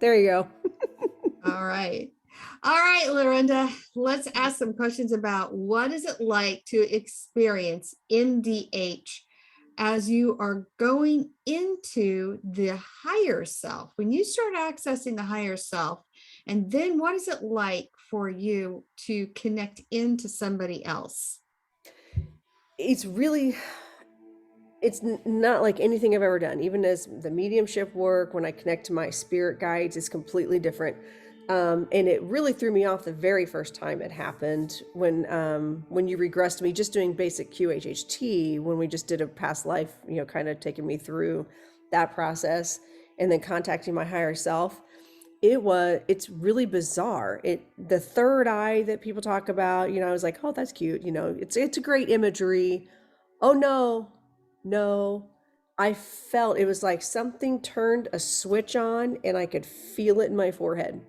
There you go. All right. All right, Lorinda, let's ask some questions about what is it like to experience MDH as you are going into the higher self. When you start accessing the higher self, and then what is it like for you to connect into somebody else? It's really, not like anything I've ever done. Even as the mediumship work, when I connect to my spirit guides, is completely different. And it really threw me off the very first time it happened when you regressed me just doing basic QHHT, when we just did a past life, kind of taking me through that process and then contacting my higher self. It's really bizarre. The third eye that people talk about, I was like, oh, that's cute. It's a great imagery. Oh no, no. I felt it was like something turned a switch on and I could feel it in my forehead.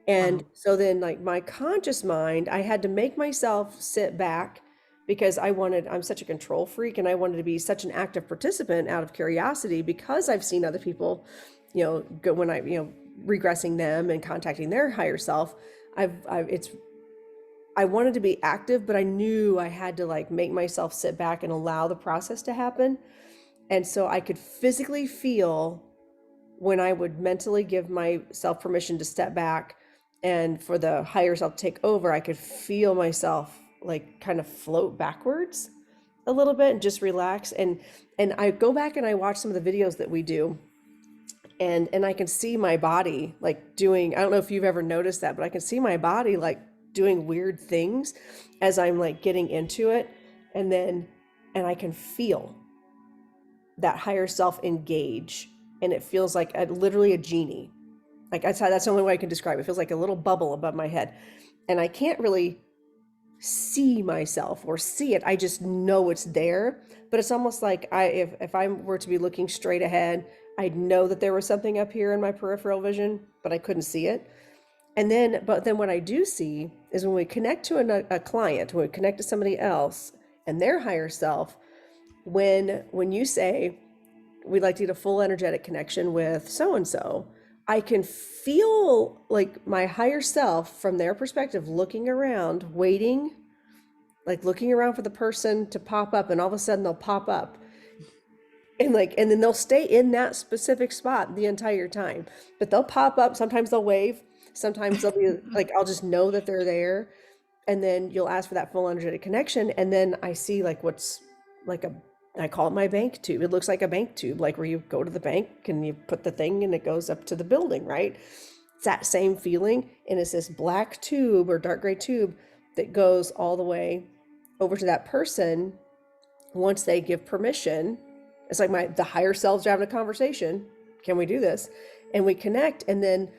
And Wow. so then, like, my conscious mind, I had to make myself sit back because I'm such a control freak and I wanted to be such an active participant out of curiosity because I've seen other people, go when regressing them and contacting their higher self. I wanted to be active, but I knew I had to like make myself sit back and allow the process to happen. And so I could physically feel when I would mentally give myself permission to step back and for the higher self to take over, I could feel myself like kind of float backwards a little bit and just relax. And I go back and I watch some of the videos that we do, and I can see my body like doing, I don't know if you've ever noticed that, but I can see my body like doing weird things as I'm like getting into it. And I can feel that higher self engage, and it feels like literally a genie. Like that's the only way I can describe it. It feels like a little bubble above my head, and I can't really see myself or see it. I just know it's there. But it's almost like if I were to be looking straight ahead, I'd know that there was something up here in my peripheral vision, but I couldn't see it. But then what I do see is when we connect to a client, when we connect to somebody else and their higher self, when you say we'd like to get a full energetic connection with so and so, I can feel like my higher self from their perspective looking around, waiting, like looking around for the person to pop up, and all of a sudden they'll pop up. And then they'll stay in that specific spot the entire time. But they'll pop up, sometimes they'll wave, sometimes they'll be like, I'll just know that they're there. And then you'll ask for that full energetic connection, and then I see like what's like I call it my bank tube. It looks like a bank tube, like where you go to the bank and you put the thing and it goes up to the building, right? It's that same feeling, and it's this black tube or dark gray tube that goes all the way over to that person once they give permission. It's like the higher selves are having a conversation. Can we do this? And we connect, and then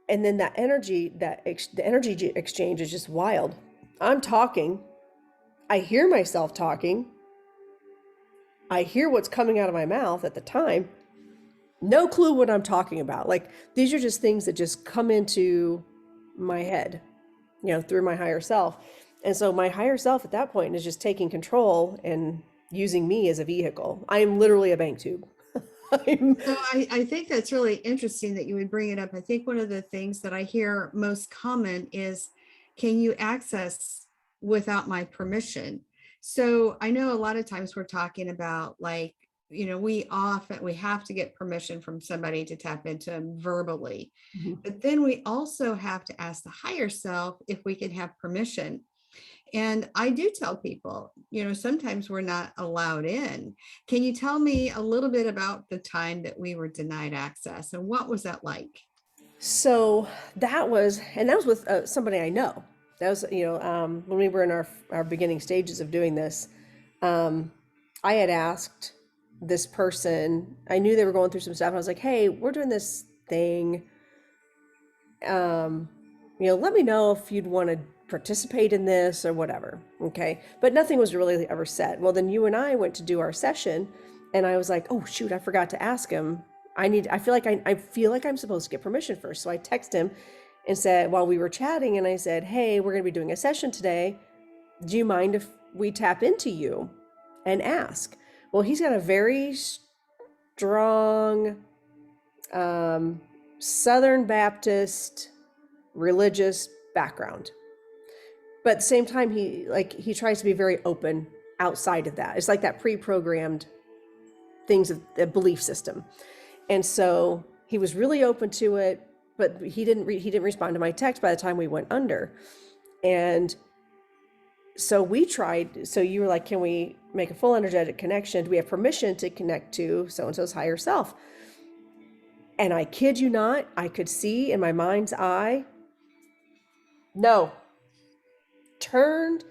that energy, the energy exchange is just wild. I'm talking, I hear myself talking, I hear what's coming out of my mouth at the time. No clue what I'm talking about. Like, these are just things that just come into my head, through my higher self. And so my higher self at that point is just taking control and using me as a vehicle. I am literally a bank tube. I'm, So I think that's really interesting that you would bring it up. I think one of the things that I hear most common is, can you access without my permission? So I know a lot of times we're talking about like, we have to get permission from somebody to tap into them verbally, but then we also have to ask the higher self if we can have permission. And I do tell people, sometimes we're not allowed in. Can you tell me a little bit about the time that we were denied access and what was that like? so that was with somebody I know. That was, when we were in our beginning stages of doing this. I had asked this person, I knew they were going through some stuff. I was like, hey, we're doing this thing. um, let me know if you'd want to participate in this or whatever. Okay. But nothing was really ever said. Well, then you and I went to do our session, and I was like, oh shoot, I forgot to ask him. I feel like I'm supposed to get permission first. So I texted him and said, while we were chatting, and I said, hey, we're going to be doing a session today. Do you mind if we tap into you and ask? Well, he's got a very strong um, Southern Baptist religious background. But at the same time, he tries to be very open outside of that. It's like that pre-programmed things of the belief system. And so he was really open to it, but he didn't respond to my text by the time we went under. And so we tried, so you were like, can we make a full energetic connection? Do we have permission to connect to so and so's higher self? And I kid you not, I could see in my mind's eye, no, turned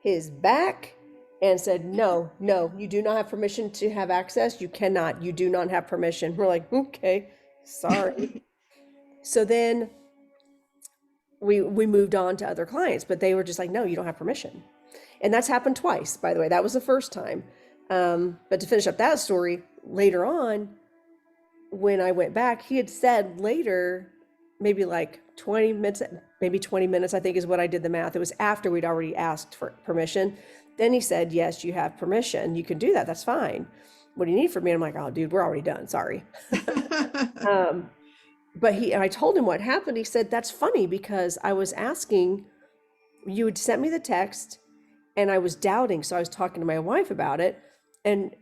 his back and said, no, no, you do not have permission to have access. You cannot, you do not have permission. We're like, okay, sorry. So then we moved on to other clients, but they were just like, no, you don't have permission. And that's happened twice, by the way. That was the first time. But to finish up that story, later on, when I went back, he had said later, maybe like 20 minutes, maybe 20 minutes, I think is what I did the math. It was after we'd already asked for permission. Then he said, yes, you have permission. You can do that. That's fine. What do you need from me? And I'm like, oh, dude, we're already done. Sorry. But I told him what happened. He said, that's funny because I was asking, you had sent me the text and I was doubting. So I was talking to my wife about it. And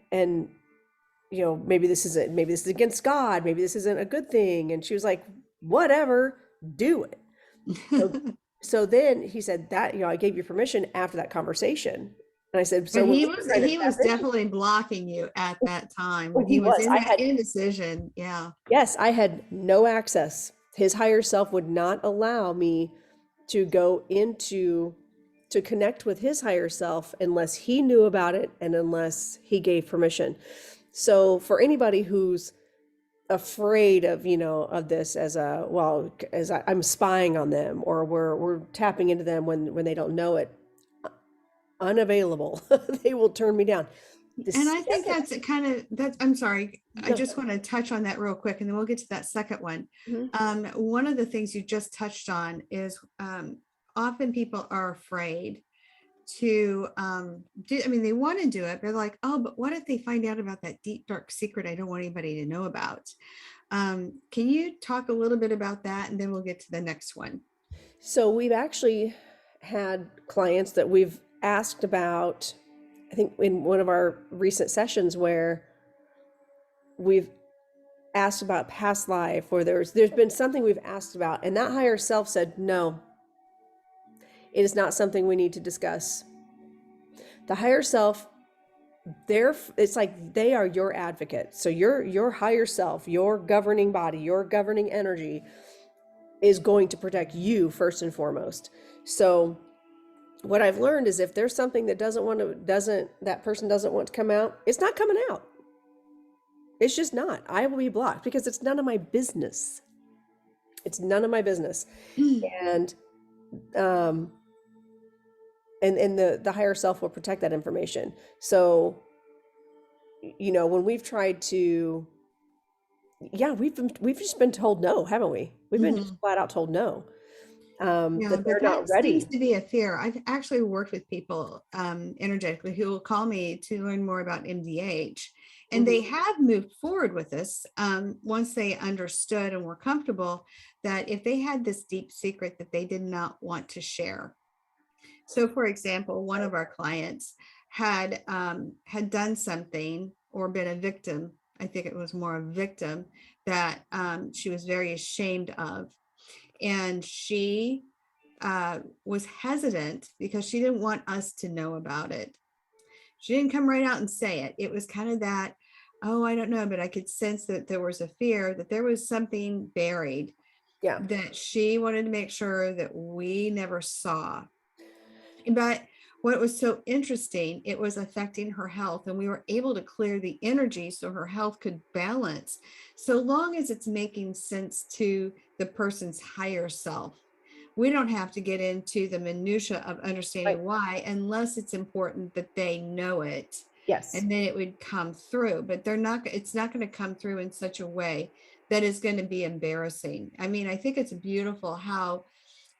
maybe this is against God. Maybe this isn't a good thing. And she was like, whatever, do it. So then he said that, I gave you permission after that conversation. And I said, so But when he we was tried to he tap was in, definitely blocking you at that time oh, when he he was was. in that indecision. Yeah. Yes, I had no access. His higher self would not allow me to go into to connect with his higher self unless he knew about it and unless he gave permission. So for anybody who's afraid of, of this as I'm spying on them or we're tapping into them when they don't know it, unavailable. They will turn me down. And This I think that's I'm sorry. I no, just want to touch on that real quick and then we'll get to that second one. mhm. One of the things you just touched on is often people are afraid to do, I mean, they want to do it. They're like, oh, but what if they find out about that deep, dark secret I don't want anybody to know about? Can you talk a little bit about that? And then we'll get to the next one. So we've actually had clients that we've asked about, I think in one of our recent sessions where we've asked about past life or there's been something we've asked about and that higher self said, no, it is not something we need to discuss. The higher self, it's like they are your advocate. So your higher self, your governing body, your governing energy is going to protect you first and foremost. So what I've learned is if there's something that that person doesn't want to come out, it's not coming out. It's just not. I will be blocked because it's none of my business. It's none of my business. And and the higher self will protect that information. So when we've tried to, yeah, we've just been told no, haven't we? We've been just flat out told no. Yeah, That but they're not that seems ready. to be a fear. I've actually worked with people energetically who will call me to learn more about MDH, and they Mhm. have moved forward with this once they understood and were comfortable that if they had this deep secret that they did not want to share. So, for example, one of our clients had done something or been a victim. I think it was more a victim that she was very ashamed of, and she was hesitant because she didn't want us to know about it. She didn't come right out and say it. It was kind of that, oh, I don't know, but I could sense that there was a fear that there was something buried Yeah. that she wanted to make sure that we never saw. But what was so interesting, it was affecting her health, and we were able to clear the energy so her health could balance, so long as it's making sense to the person's higher self. We don't have to get into the minutia of Right. understanding why unless it's important that they know it, Yes. and then it would come through. But it's not going to come through in such a way that is going to be embarrassing. I mean, I think it's beautiful how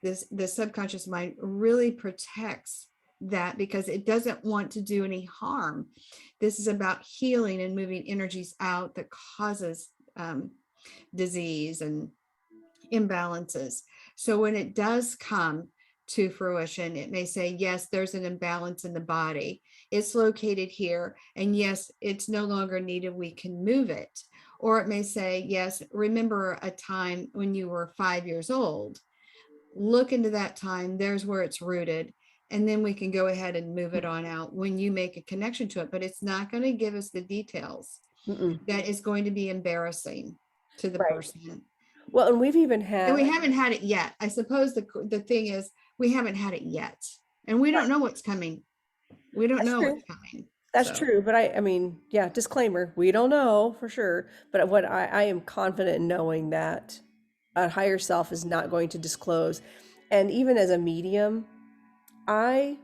the subconscious mind really protects that because it doesn't want to do any harm. This is about healing and moving energies out that causes disease and imbalances. So when it does come to fruition, it may say, yes, there's an imbalance in the body. It's located here. And yes, it's no longer needed. We can move it. Or it may say, yes, remember a time when you were 5 years old. Look into that time. There's where it's rooted. And then we can go ahead and move it on out when you make a connection to it. But it's not going to give us the details. Mm-mm. That is going to be embarrassing to the Right. person. Well, and we've even And we had, haven't had it yet. I suppose the thing is, we haven't had it yet. And we don't know what's coming. We don't that's know true. what's coming. That's So, true. But I mean, yeah, disclaimer, we don't know for sure. But what I am confident in knowing that a higher self is not going to disclose. And even as a medium, I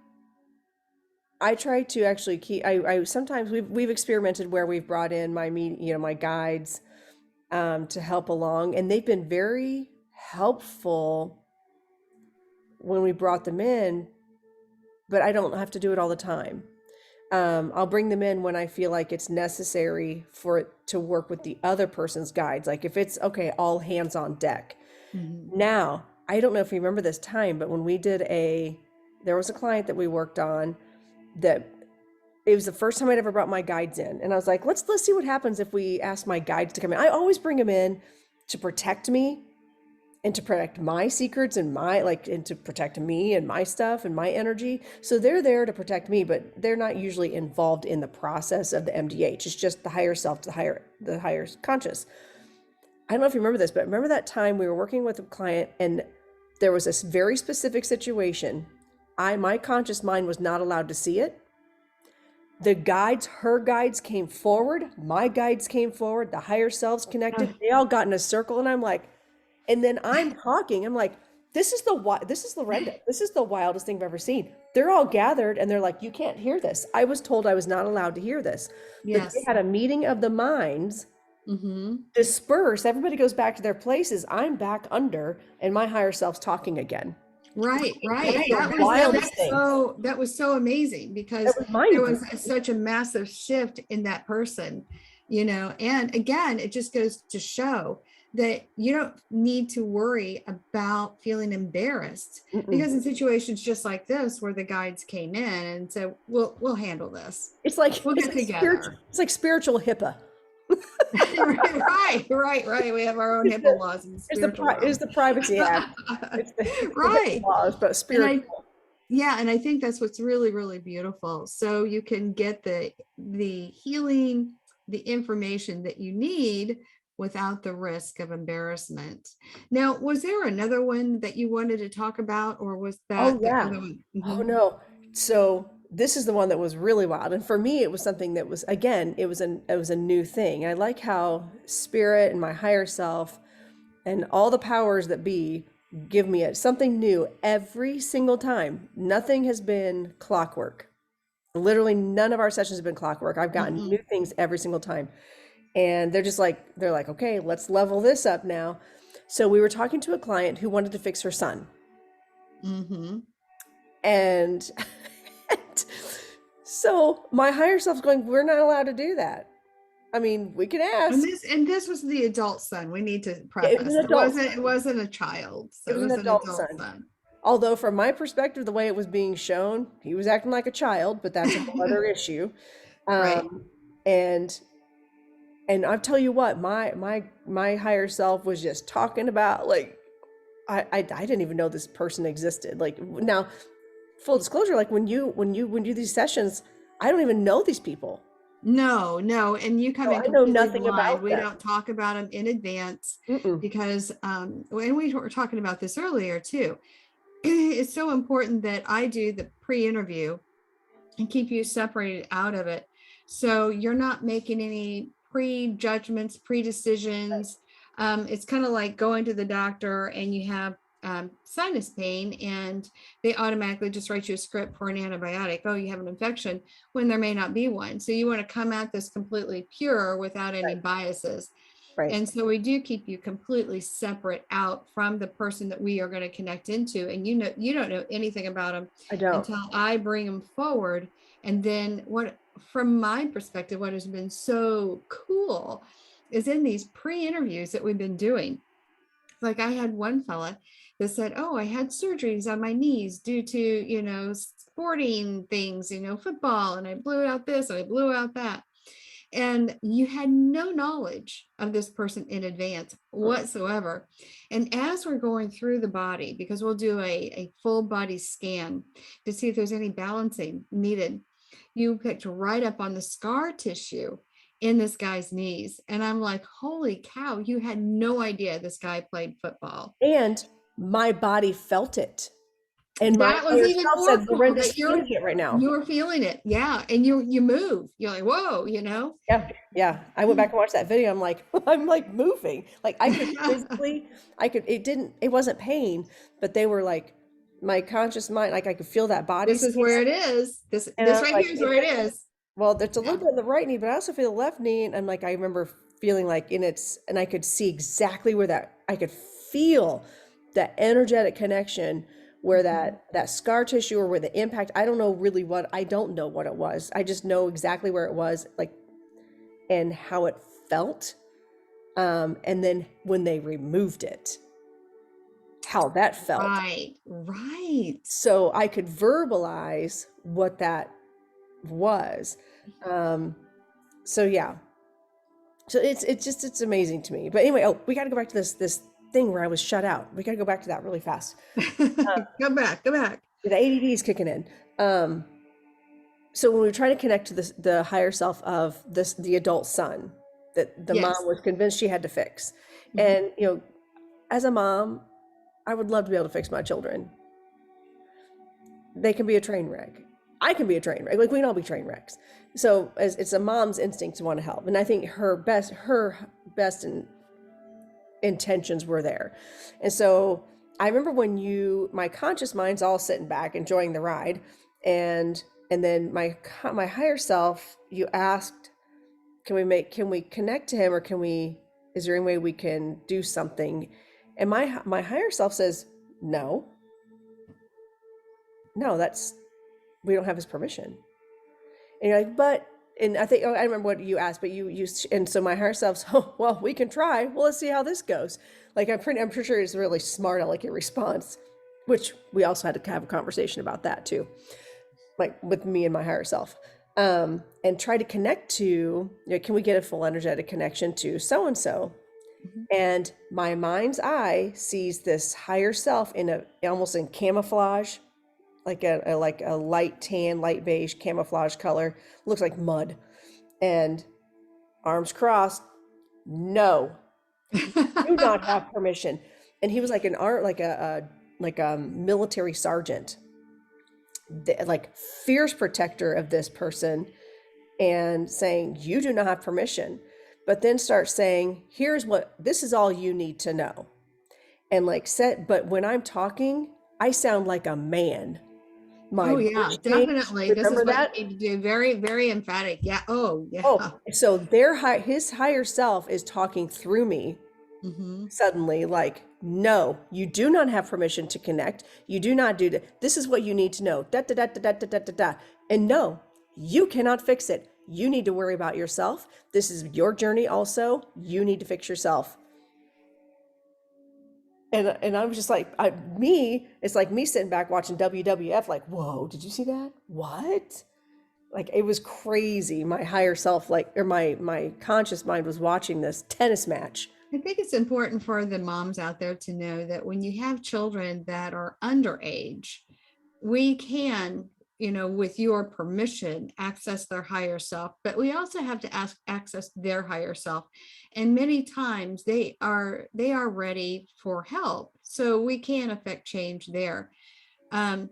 I try to actually keep I sometimes we've experimented where we've brought in my guides to help along, and they've been very helpful when we brought them in, but I don't have to do it all the time. I'll bring them in when I feel like it's necessary for it to work with the other person's guides. Like if it's okay, all hands on deck. mhm. Now, I don't know if you remember this time, but when we did there was a client that we worked on that it was the first time I'd ever brought my guides in. And I was like, let's see what happens if we ask my guides to come in. I always bring them in to protect me and to protect my secrets and and to protect me and my stuff and my energy. So they're there to protect me, but they're not usually involved in the process of the MDH. It's just the higher self, the higher conscious. I don't know if you remember this, but remember that time we were working with a client and there was this very specific situation. My conscious mind was not allowed to see it. Her guides came forward, my guides came forward, the higher selves connected. They all got in a circle, and I'm like, and then I'm talking. I'm like, this is Lorenda. This is the wildest thing I've ever seen. They're all gathered, and they're like, you can't hear this. I was told I was not allowed to hear this. That they Yes. had a meeting of the minds, Hmm. disperse. Everybody goes back to their places. I'm back under, and my higher self's talking again. Right, It was right. the wildest thing. That was so amazing It because was there mind was blowing. such a massive shift in that person, and again, it just goes to show that you don't need to worry about feeling embarrassed because in situations just like this where the guides came in and said, we'll handle this. We'll get together. It's like spiritual HIPAA. Right. We have our own It's HIPAA laws in the spiritual it's realm. the Privacy Act. It's the HIPAA Right. laws, but And I spiritual. Yeah, and I think that's what's really, really beautiful. So you can get the healing, the information that you need without the risk of embarrassment. Now, was there another one that you wanted to talk about, or was Oh that the yeah. other one? Oh Mhm. no. So this is the one that was really wild. And for me, it was something that was again, it was a new thing. I like how spirit and my higher self and all the powers that be give me something new every single time. Nothing has been clockwork. Literally none of our sessions have been clockwork. I've gotten new Mm-mm. things every single time. And they're like, okay, let's level this up now. So we were talking to a client who wanted to fix her son. Mhm. And, and so my higher self's going, we're not allowed to do that. I mean, we can And ask. this was the adult son. We need to It was preface. an adult son. It wasn't a child. It So it was an was an adult adult son. son. Although from my perspective, the way it was being shown, he was acting like a child, but that's a whole other issue. Right. Um, and I'll tell you what, my higher self was just talking about like I didn't even know this person existed. Like now, full disclosure, like when you do these sessions, I don't even know these people. No, no, and you come So in I know completely nothing blind. about We them. don't talk about them in advance Mm-mm. because, and we were talking about this earlier too. It's so important that I do the pre-interview and keep you separated out of it. So you're not making any pre-judgments, pre-decisions. It's kind of like going to the doctor and you have sinus pain and they automatically just write you a script for an antibiotic. Oh, you have an infection when there may not be one. So you want to come at this completely pure without any Right, biases. right. And so we do keep you completely separate out from the person that we are going to connect into. And you don't know anything about them I don't. until I bring them forward. And then from my perspective, what has been so cool is in these pre-interviews that we've been doing. Like I had one fella that said, oh, I had surgeries on my knees due to, sporting things, football, and I blew out this and I blew out that. And you had no knowledge of this person in advance whatsoever. And as we're going through the body, because we'll do a full body scan to see if there's any balancing needed, you picked right up on the scar tissue in this guy's knees. And I'm like, holy cow, you had no idea this guy played football. And my body felt it. And my That was higher even self more said, cool Lorenda's that feeling it right now. you were feeling it. Yeah. And you move. You're like, whoa, Yeah, yeah. I went back and watched that video. I'm like, I'm like moving. Like I could physically, it wasn't pain, but they were like my conscious mind, like I could feel that body This is scan. where it is. This And I this was right like, here is where it is. well, there's a little Yeah. bit in the right knee, but I also feel the left knee. And I'm like, I remember feeling like and I could see exactly where I could feel that energetic connection where Mhm. that scar tissue or where the impact, I don't know really I don't know what it was. I just know exactly where it was, like, and how it felt. And then when they removed it, how that felt. Right. Right. So I could verbalize what that was. Um, so yeah, so it's amazing to me. But anyway, oh, we got to go back to this thing where I was shut out. We got to go back to that really fast. Go back. Go back. The ADD is kicking in. So when we try to connect to the higher self of the adult son that the mom Yes. was convinced she had to fix, Mhm. and as a mom, I would love to be able to fix my children. They can be a train wreck. I can be a train wreck. Like we can all be train wrecks. So as it's a mom's instinct to want to help, and I think her best intentions were there. And so I remember when my conscious mind's all sitting back enjoying the ride, and then my higher self, you asked, can we connect to him, or is there any way we can do something? And my higher self says no, no, we don't have his permission. And you're like, but, and I think, oh, I remember what you asked, but and so my higher self's, oh, well, we can try. Well, let's see how this goes. Like, I'm pretty sure it's really smart. I like your response, which we also had to have a conversation about that too, like with me and my higher self. And try to connect to, can we get a full energetic connection to so and so? Mhm. And my mind's eye sees this higher self almost in camouflage, like a light tan, light beige camouflage color, looks like mud, and arms crossed. No, you do not have permission. And he was like an art, like a military sergeant, like fierce protector of this person, and saying you do not have permission. But then start saying, this is all you need to know. And like but when I'm talking, I sound like a man. My Oh yeah, voice changed. definitely. This is Remember what you that? need to do. Very, very emphatic. Yeah. Oh yeah. Oh, so his higher self is talking through me Hmm. suddenly, like, no, you do not have permission to connect. You do not do that. This is what you need to know. Da da da da da da da da da. And no, you cannot fix it. You need to worry about yourself. This is your journey also. You need to fix yourself. And I was just like, it's like me sitting back watching WWF, like, whoa, did you see that? What? Like it was crazy. My higher self, like, or my conscious mind was watching this tennis match. I think it's important for the moms out there to know that when you have children that are underage, we can, with your permission, access their higher self, but we also have to access their higher self. And many times they are ready for help. So we can affect change there. Um,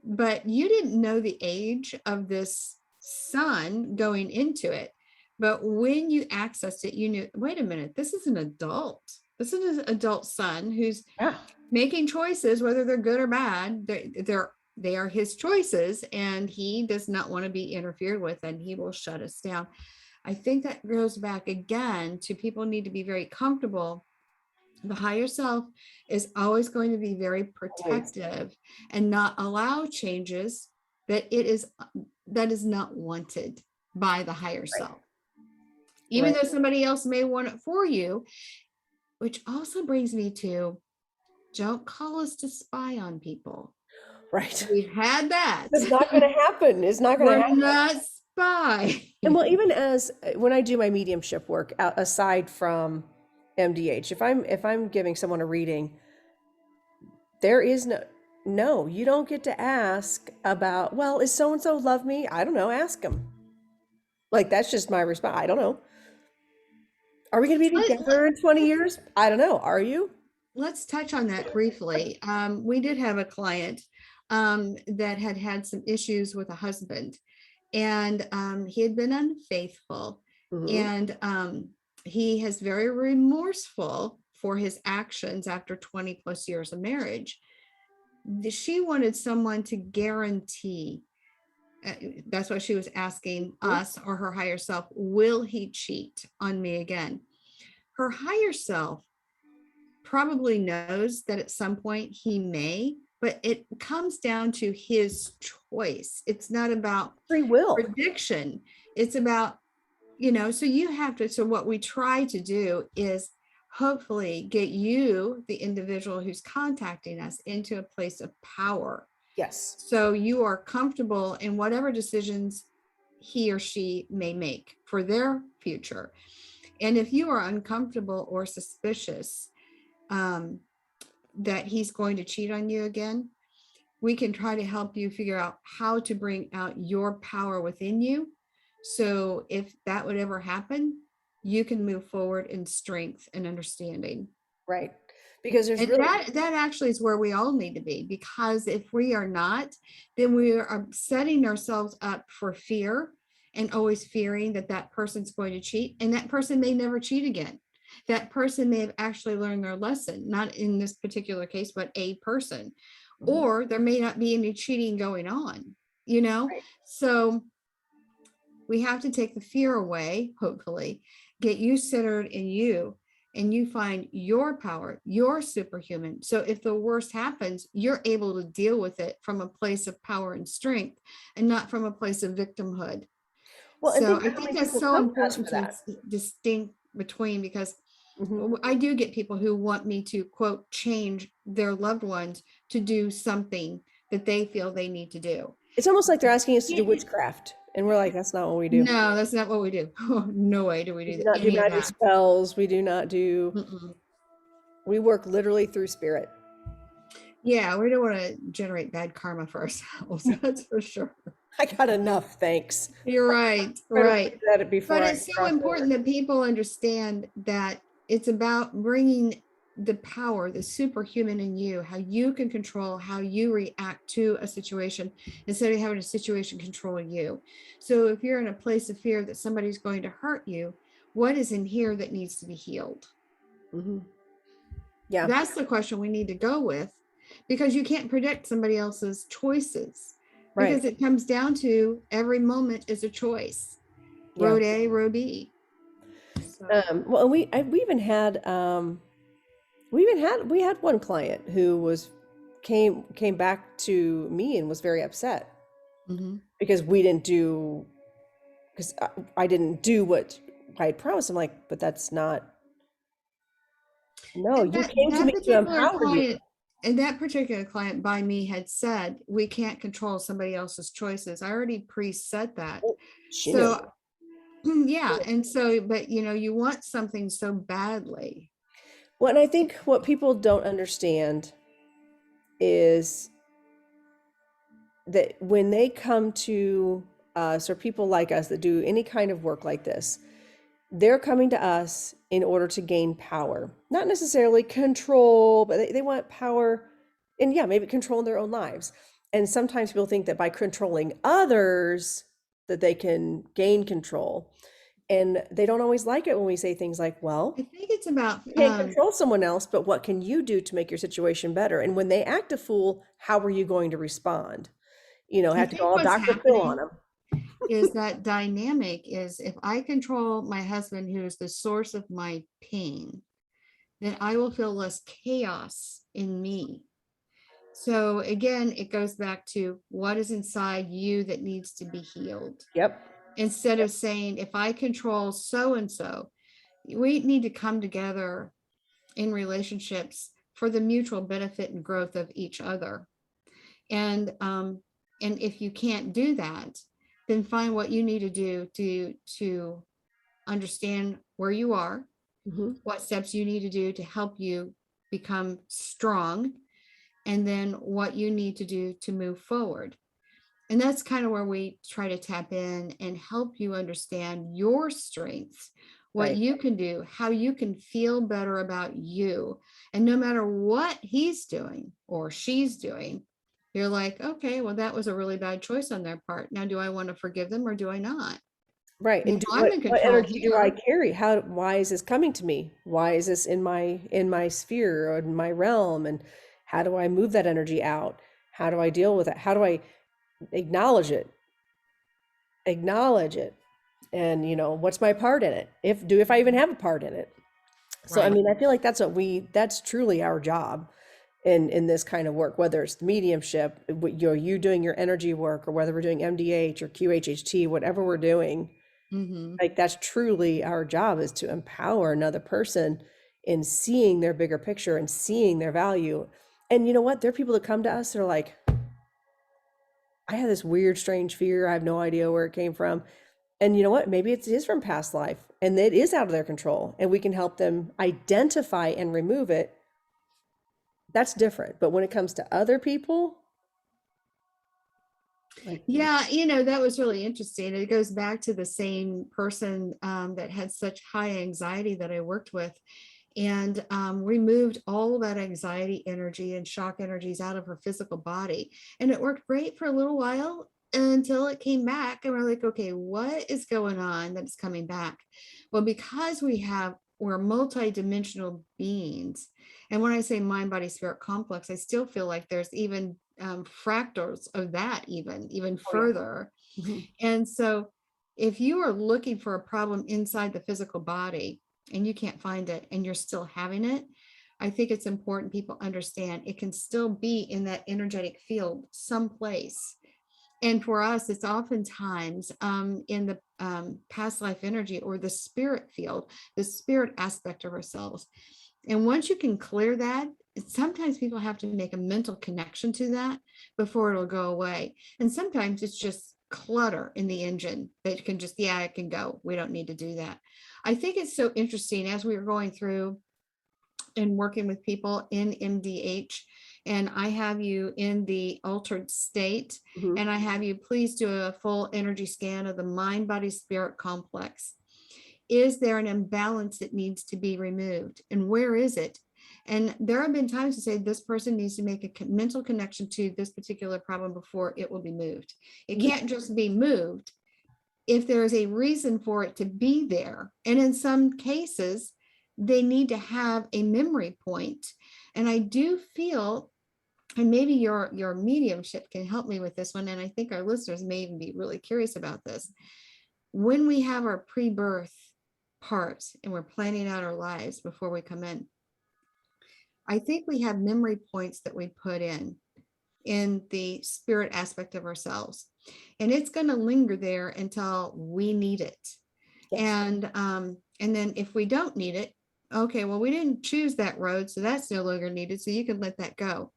but you didn't know the age of this son going into it. But when you accessed it, you knew, wait a minute, this is an adult. This is an adult son who's Yeah. making choices, whether they're good or bad. They are his choices, and he does not want to be interfered with, and he will shut us down. I think that goes back again to people need to be very comfortable. The higher self is always going to be very Always. protective and not allow changes that is not wanted by the higher Right. self. even Right. though somebody else may want it for you, which also brings me to, don't call us to spy on people. Right. We've had that. It's not going to happen. It's not going to We're happen. not spy. And well, even as when I do my mediumship work, aside from MDH, if I'm giving someone a reading, there is no, you don't get to ask about, well, is so and so love me? I don't know. Ask them. Like that's just my response. I don't know. Are we going to be Let, together in 20 let's years? I don't know. Are you? let's touch on that briefly. We did have a client that had had some issues with a husband, and he had been unfaithful, Hmm. and he has very remorseful for his actions after 20 plus years of marriage. She wanted someone to guarantee, uh, that's what she was asking us or her higher self, will he cheat on me again? Her higher self probably knows that at some point he may, but it comes down to his choice. It's not about Free will. prediction. It's about, so you have to, so what we try to do is hopefully get you, the individual who's contacting us, into a place of power. Yes. So you are comfortable in whatever decisions he or she may make for their future. And if you are uncomfortable or suspicious, um, that he's going to cheat on you again, we can try to help you figure out how to bring out your power within you. So if that would ever happen, you can move forward in strength and understanding. Right. Because there's And really, that actually is where we all need to be, because if we are not, then we are setting ourselves up for fear and always fearing that that person's going to cheat, and that person may never cheat again. That person may have actually learned their lesson, not in this particular case, but a person, mhm, or there may not be any cheating going on, you know? right. So we have to take the fear away, hopefully, get you centered in you, and you find your power, your superhuman. So if the worst happens, you're able to deal with it from a place of power and strength, and not from a place of victimhood. Well, and So think I of how think many that's people so come to us important for to that. distinct between, because Hmm. I do get people who want me to, quote, change their loved ones to do something that they feel they need to do. It's almost like they're asking us to do witchcraft, and we're like, that's not what we do. No, that's not what we do. Oh, no way do we We do do not do any of magic that. spells. We do not do. Mm-mm. We work literally through spirit. Yeah, we don't want to generate bad karma for ourselves. That's for sure. I got enough, thanks. You're right, Try to look right. at it before But I it's so cross important over. that people understand that it's about bringing the power, the superhuman in you, how you can control how you react to a situation instead of having a situation control you. So if you're in a place of fear that somebody's going to hurt you, what is in here that needs to be healed? Hmm. Yeah, That's the question we need to go with, because you can't predict somebody else's choices, right. because it comes down to every moment is a choice. Yeah. Road A, road B. So, Well, and we had one client who came back to me and was very upset mhm. because because I didn't do what I had promised. I'm like, but that's not. No, And you that came to that me to particular empower you. client, and that particular client by me had said, we can't control somebody else's choices. I already pre-said that. Oh, she knew. So, yeah. And so, but you want something so badly. Well, and I think what people don't understand is that when they come to us or people like us that do any kind of work like this, they're coming to us in order to gain power, not necessarily control, but they want power and yeah, maybe control in their own lives. And sometimes people think that by controlling others that they can gain control. And they don't always like it when we say things like, I well, think it's about, you can't control someone else, but what can you do to make your situation better? And when they act a fool, how are you going to respond? I Have to go think all what's Dr. Phil on happening them. is that dynamic is, if I control my husband, who is the source of my pain, then I will feel less chaos in me. So again, it goes back to what is inside you that needs to be healed. Yep. instead of saying, if I control so and so, we need to come together in relationships for the mutual benefit and growth of each other. And if you can't do that, then find what you need to do to understand where you are, Hmm. what steps you need to do to help you become strong, and then what you need to do to move forward. And that's kind of where we try to tap in and help you understand your strengths, what Right. you can do, how you can feel better about you. And no matter what he's doing or she's doing, you're like, okay, well, that was a really bad choice on their part. Now, do I want to forgive them or do I not? Right. You And know, do I'm in what control energy do I here. carry? Why is this coming to me? Why is this in my sphere or in my realm? And how do I move that energy out? How do I deal with it? How do I acknowledge it? Acknowledge it. And what's my part in it? If I even have a part in it? So I Right. mean, I feel like that's truly our job in this kind of work, whether it's mediumship, you doing your energy work, or whether we're doing MDH or QHHT, whatever we're doing. Hmm. Like that's truly our job, is to empower another person in seeing their bigger picture and seeing their value. And you know what? There are people that come to us that are like, I have this weird, strange fear. I have no idea where it came from. And you know what? Maybe it is from past life and it is out of their control, and we can help them identify and remove it. That's different. But when it comes to other people, like, Yeah, that was really interesting. It goes back to the same person that had such high anxiety that I worked with, and removed all that anxiety energy and shock energies out of her physical body. And it worked great for a little while until it came back. And we're like, okay, what is going on that is coming back? Well, because we're multi-dimensional beings. And when I say mind, body, spirit complex, I still feel like there's even fractals of that, even oh yeah. further. Mhm. And so if you are looking for a problem inside the physical body and you can't find it and you're still having it, I think it's important people understand it can still be in that energetic field someplace. And for us, it's oftentimes in the past life energy or the spirit field, the spirit aspect of ourselves. And once you can clear that, sometimes people have to make a mental connection to that before it'll go away. And sometimes it's just clutter in the engine that can just, yeah, it can go. We don't need to do that. I think it's so interesting as we were going through and working with people in MDH. And I have you in the altered state, Mhm. and I have you please do a full energy scan of the mind, body, spirit complex. Is there an imbalance that needs to be removed? And where is it? And there have been times to say this person needs to make a mental connection to this particular problem before it will be moved. It Yeah. can't just be moved if there is a reason for it to be there. And in some cases, they need to have a memory point. And I do feel, and maybe your mediumship can help me with this one, and I think our listeners may even be really curious about this. When we have our pre-birth parts and we're planning out our lives before we come in, I think we have memory points that we put in the spirit aspect of ourselves, and it's going to linger there until we need it. Yes. And then if we don't need it, okay, well, we didn't choose that road, so that's no longer needed, so you can let that go.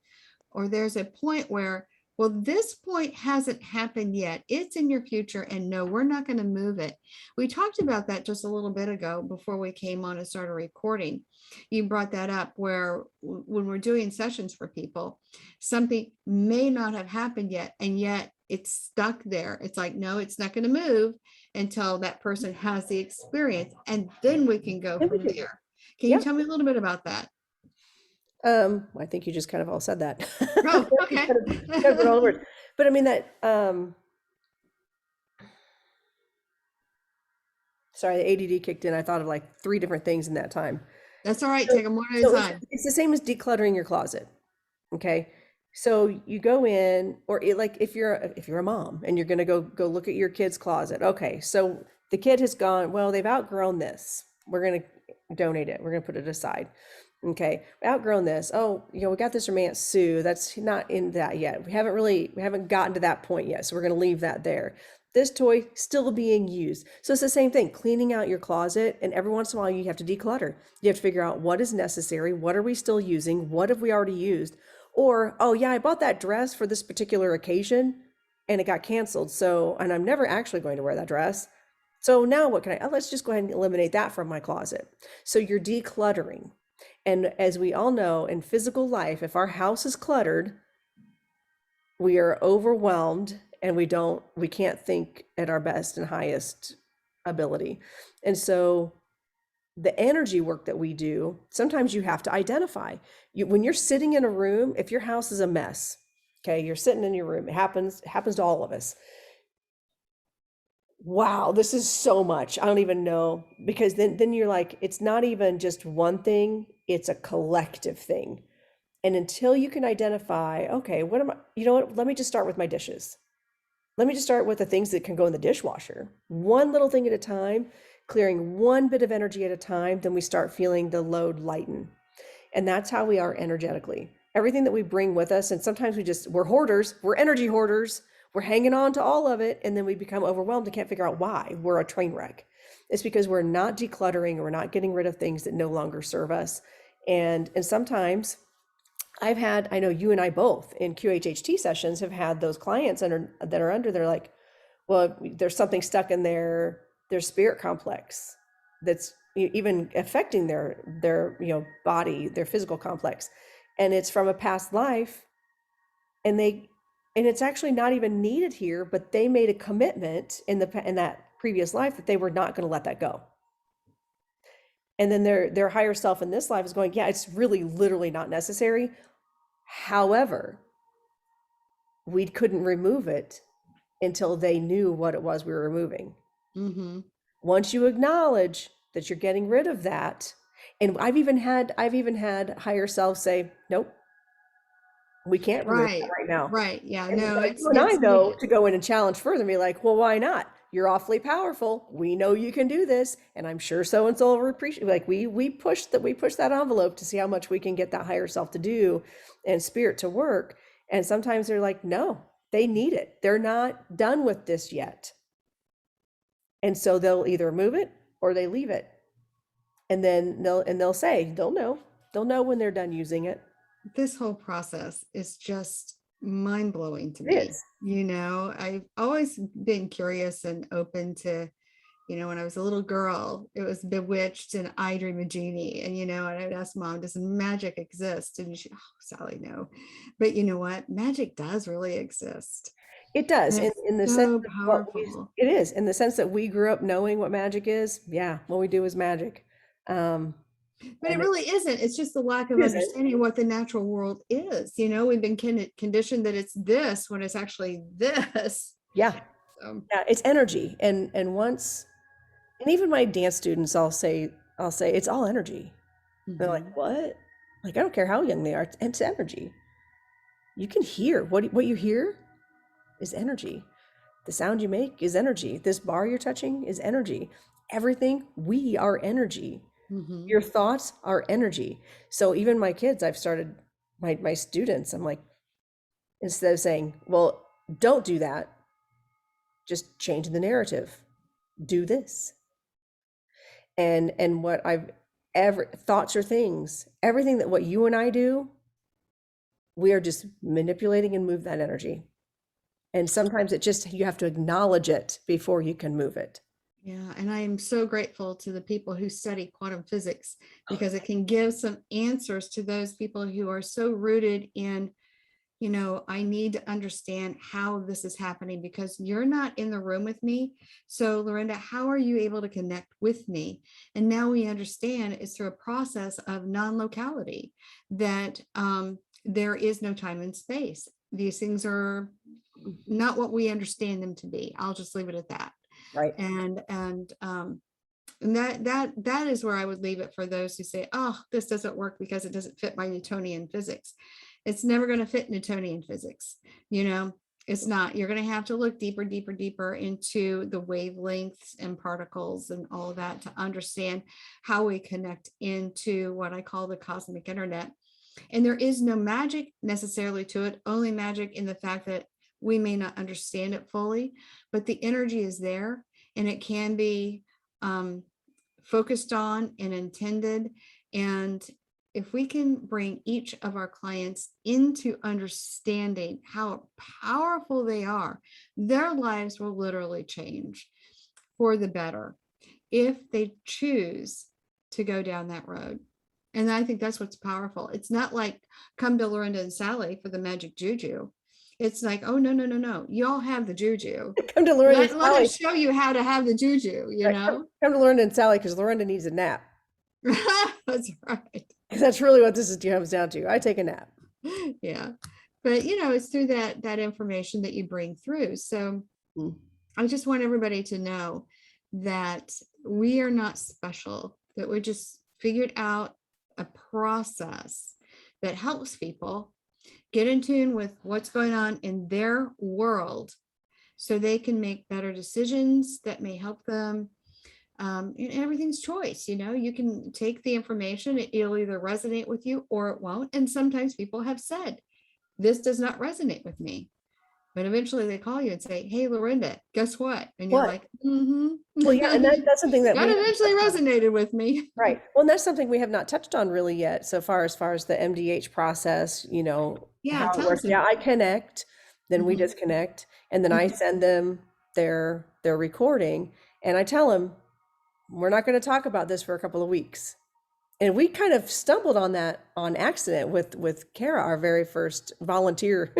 Or there's a point where, well, this point hasn't happened yet, it's in your future, and no, we're not going to move it. We talked about that just a little bit ago before we came on and started recording. You brought that up where when we're doing sessions for people, something may not have happened yet, and yet it's stuck there. It's like, no, it's not going to move until that person has the experience, and then we can go And we from can, there. Can you yeah. tell me a little bit about that? I think you just kind of all said that. Oh, You okay. covered all the words. But I mean that, sorry, the ADD kicked in. I thought of like three different things in that time. That's all right. So, Take them one at a so time. it's the same as decluttering your closet. Okay. So you go in, or like if you're a mom and you're going to go look at your kid's closet. Okay. So the kid has gone, well, they've outgrown this. We're going to donate it. We're going to put it aside. Okay. Outgrown this. Oh, we got this from Aunt Sue. That's not in that yet. We haven't gotten to that point yet. So we're going to leave that there. This toy still being used. So it's the same thing, cleaning out your closet, and every once in a while you have to declutter. You have to figure out what is necessary, what are we still using, what have we already used, or oh yeah, I bought that dress for this particular occasion and it got canceled. So, and I'm never actually going to wear that dress. So now what can I, oh, let's just go ahead and eliminate that from my closet. So you're decluttering. And as we all know, in physical life, if our house is cluttered, we are overwhelmed and we can't think at our best and highest ability. And so the energy work that we do, sometimes you have to identify. When you're sitting in a room, if your house is a mess, okay, you're sitting in your room, it happens to all of us. Wow, this is so much. I don't even know, because then you're like, it's not even just one thing, it's a collective thing. And until you can identify, okay, what am I, you know what, let me just start with my dishes. Let me just start with the things that can go in the dishwasher. One little thing at a time, clearing one bit of energy at a time, then we start feeling the load lighten. And that's how we are energetically. Everything that we bring with us, and sometimes we're hoarders, we're energy hoarders, we're hanging on to all of it, and then we become overwhelmed and can't figure out why. We're a train wreck. It's because we're not decluttering, or we're not getting rid of things that no longer serve us. And sometimes I know you and I both in QHHT sessions have had those clients that are under, they're like, well, there's something stuck in their spirit complex that's even affecting their body, their physical complex, and it's from a past life, and it's actually not even needed here, but they made a commitment in that previous life that they were not going to let that go. And then their higher self in this life is going, yeah, it's really literally not necessary. However, we couldn't remove it until they knew what it was we were removing. Mm-hmm. Once you acknowledge that you're getting rid of that, and I've even had higher self say, nope, we can't remove that Right. right now. Right. Yeah. And No, you and I it's know needed. to go in and challenge further and be like, well, why not? You're awfully powerful. We know you can do this, and I'm sure so and so will appreciate. Like we push that envelope to see how much we can get that higher self to do, and spirit to work. And sometimes they're like, no, they need it. They're not done with this yet, and so they'll either move it or they leave it, and then they'll know when they're done using it. This whole process is just mind blowing to It me. is. I've always been curious and open to, when I was a little girl, it was Bewitched and I Dream a Genie. And I'd ask mom, does magic exist? And she, oh, Sally, no. But you know what? Magic does really exist. It does, And it's in the sense so of powerful. it is, in the sense that we grew up knowing what magic is. Yeah, what we do is magic. Um, But it and really isn't. It's just the lack of it isn't. understanding what the natural world is. We've been conditioned that it's this when it's actually this. Yeah, So, yeah, it's energy. And even my dance students, I'll say it's all energy. They're like, mhm, what? Like, I don't care how young they are, it's energy. You can hear what you hear is energy. The sound you make is energy. This bar you're touching is energy. Everything, we are energy. mhm. Your thoughts are energy. So even my kids, I've started my students, I'm like, instead of saying, well, don't do that, just change the narrative. Do this. And what I've ever thoughts or things, everything that what you and I do, we are just manipulating and move that energy. And sometimes it just you have to acknowledge it before you can move it. Yeah, and I am so grateful to the people who study quantum physics because it can give some answers to those people who are so rooted in, I need to understand how this is happening because you're not in the room with me. So, Lorinda, how are you able to connect with me? And now we understand it's through a process of non-locality that there is no time and space. These things are not what we understand them to be. I'll just leave it at that. Right. And that is where I would leave it for those who say, oh, this doesn't work because it doesn't fit my Newtonian physics. It's never going to fit Newtonian physics. It's not. You're going to have to look deeper, deeper, deeper into the wavelengths and particles and all of that to understand how we connect into what I call the cosmic internet. And there is no magic necessarily to it, only magic in the fact that We may not understand it fully, but the energy is there, and it can be um, focused on and intended. And if we can bring each of our clients into understanding how powerful they are, their lives will literally change for the better if they choose to go down that road. And I think that's what's powerful. It's not like come to Lorinda and Sally for the magic juju. It's like, oh, no, no, no, no. You all have the juju. Come to Lauren and Let Sally. us show you how to have the juju, you Right, know? come to Lauren and Sally because Lorinda needs a nap. That's right. Because that's really what comes down to. I take a nap. Yeah. But it's through that information that you bring through. So Mm. I just want everybody to know that we are not special, that we just figured out a process that helps people get in tune with what's going on in their world so they can make better decisions that may help them. And everything's choice. You can take the information, it'll either resonate with you or it won't. And sometimes people have said, this does not resonate with me. But eventually they call you and say, hey, Lorinda, guess what? And you're What? like, mm-hmm. Well, yeah, and that's something that That we eventually resonated with me. right. Well, and that's something we have not touched on really yet, so far as the MDH process, Yeah, how it tell works. us. Yeah, I connect, then we Mhm. disconnect, and then I send them their recording, and I tell them we're not going to talk about this for a couple of weeks. And we kind of stumbled on that on accident with Kara, our very first volunteer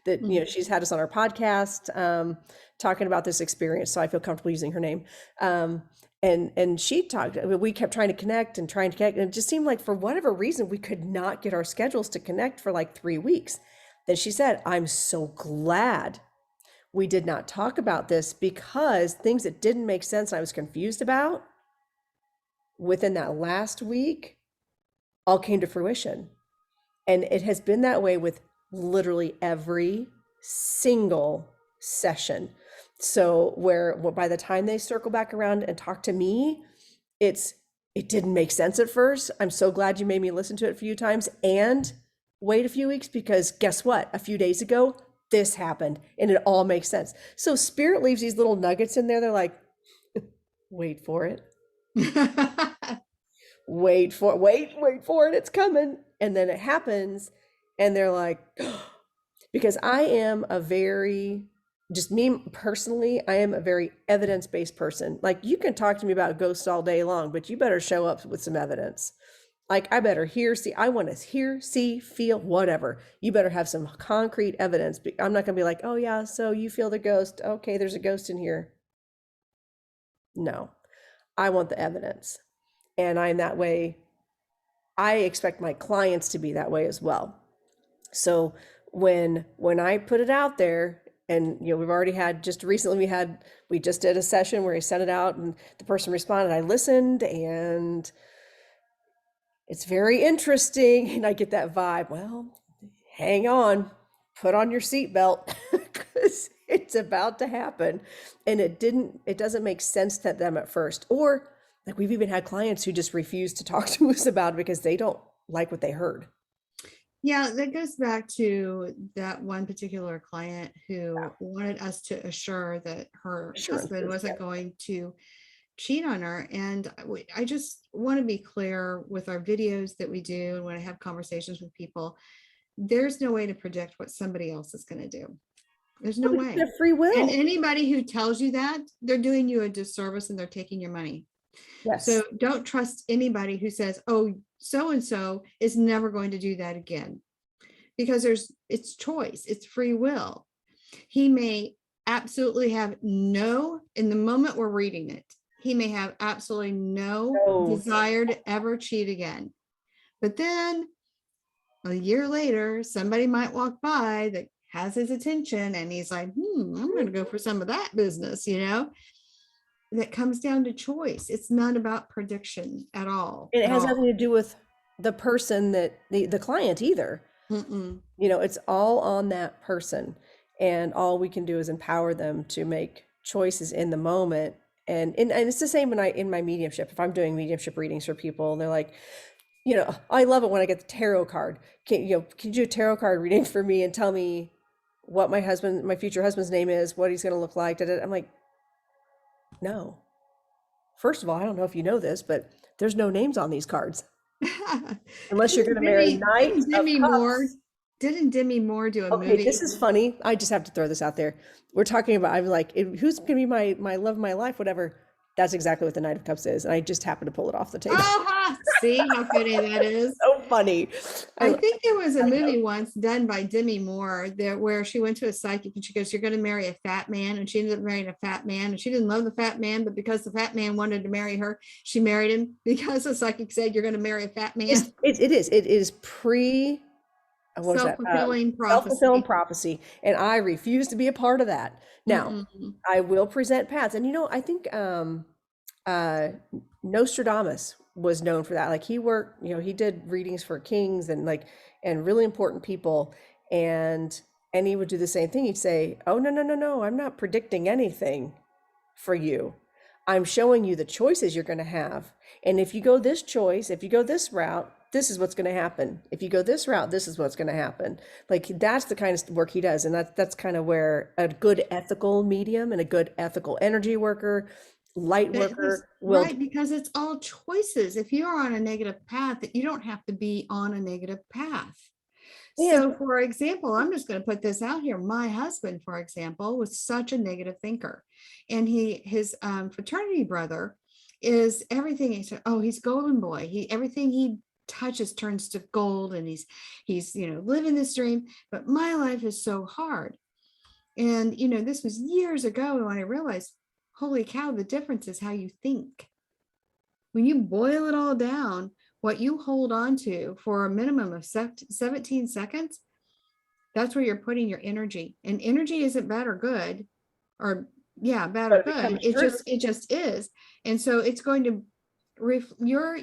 that, Mhm. she's had us on our podcast, talking about this experience. So I feel comfortable using her name. And she talked, I mean, we kept trying to connect and trying to connect. And it just seemed like for whatever reason, we could not get our schedules to connect for like 3 weeks. Then she said, I'm so glad we did not talk about this because things that didn't make sense and I was confused about within that last week all came to fruition. And it has been that way with literally every single session. So where by the time they circle back around and talk to me, it didn't make sense at first. I'm so glad you made me listen to it a few times and wait a few weeks because guess what? A few days ago, this happened and it all makes sense. So spirit leaves these little nuggets in there. They're like, wait for it. Wait for it. It's coming. And then it happens. And they're like, because I am just me personally, I am a very evidence-based person. Like you can talk to me about ghosts all day long, but you better show up with some evidence. Like I better I want to hear, see, feel, whatever. You better have some concrete evidence. I'm not going to be like, oh yeah, so you feel the ghost. Okay, there's a ghost in here. No, I want the evidence. And I'm that way. I expect my clients to be that way as well. So when I put it out there, and we've already had just recently we just did a session where I sent it out and the person responded. I listened and it's very interesting, and I get that vibe. Well, hang on, put on your seatbelt because it's about to happen. And it doesn't make sense to them at first. Or like we've even had clients who just refuse to talk to us about it because they don't like what they heard. Yeah, that goes back to that one particular client who wanted us to assure that her husband Assurances. wasn't going to cheat on her. And I just want to be clear with our videos that we do and when I have conversations with people, there's no way to predict what somebody else is going to do. There's no Well, way. it's free And will. anybody who tells you that, they're doing you a disservice and they're taking your money. Yes. So don't trust anybody who says, oh, so and so is never going to do that again. Because it's choice, it's free will. He may absolutely have in the moment we're reading it, he may have absolutely no No. desire to ever cheat again. But then a year later, somebody might walk by that has his attention and he's like, I'm going to go for some of that business, that comes down to choice. It's not about prediction at all, And it at has nothing all. to do with the person that the client either. Mm-mm. It's all on that person. And all we can do is empower them to make choices in the moment. And it's the same when in my mediumship. If I'm doing mediumship readings for people, and they're like, I love it when I get the tarot card. Can you do a tarot card reading for me and tell me what my future husband's name is, what he's going to look like. Da, da, da." I'm like, no. First of all, I don't know if you know this, but there's no names on these cards unless you're going to marry Knight Didn't of Demi Moore Cups. do a Okay, movie? this is funny. I just have to throw this out there. We're talking about, I'm like, who's going to be my love of my life, whatever. That's exactly what the Knight of Cups is. And I just happened to pull it off the table. Oh, see how funny that is. So funny. I I, think there was a I know. movie once done by Demi Moore there where she went to a psychic and she goes, "You're going to marry a fat man," and she ended up marrying a fat man, and she didn't love the fat man, but because the fat man wanted to marry her, she married him because the psychic said, "You're going to marry a fat man." It is pre, what was that? Self-fulfilling Self-fulfilling prophecy. prophecy. And I refuse to be a part of that. Now, Mm-mm. I will present paths. And I think uh Nostradamus was known for that. Like he worked, he did readings for kings and and really important people. And he would do the same thing. He'd say, "Oh, no, no, no, no, I'm not predicting anything for you. I'm showing you the choices you're going to have. And if you go this choice, if you go this route, this is what's going to happen. If you go this route, this is what's going to happen." Like that's the kind of work he does. And that's kind of where a good ethical medium and a good ethical energy worker, light worker will. Right, because it's all choices. If you're on a negative path, that you don't have to be on a negative path. And So, for example, I'm just going to put this out here. My husband, for example, was such a negative thinker, and his fraternity brother is everything. He said, "Oh, he's golden boy. Everything he touches turns to gold, and he's living this dream." But my life is so hard, and this was years ago when I realized, holy cow, the difference is how you think. When you boil it all down, what you hold on to for a minimum of 17 seconds, that's where you're putting your energy. And energy isn't bad or good, or yeah, bad or but it good. becomes true. It just is. And so it's going to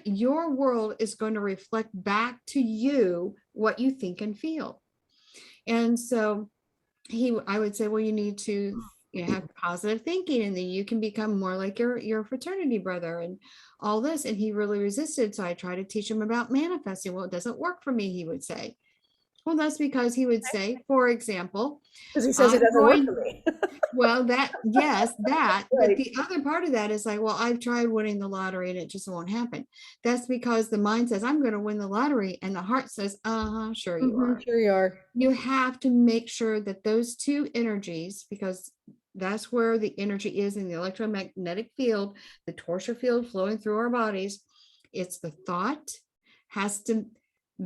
your world is going to reflect back to you what you think and feel. And so I would say, well, you need to have positive thinking, and then you can become more like your fraternity brother and all this. And he really resisted. So I tried to teach him about manifesting. Well, it doesn't work for me, he would say. Well, that's because he would say, for example, Because he says it I'm doesn't work going, for me. well, yes, that, but Right. the other part of that is like, well, I've tried winning the lottery and it just won't happen. That's because the mind says, I'm going to win the lottery. And the heart says, uh-huh, sure you are. Sure you are. You have to make sure that those two energies, because that's where the energy is in the electromagnetic field, the torsion field flowing through our bodies. It's the thought has to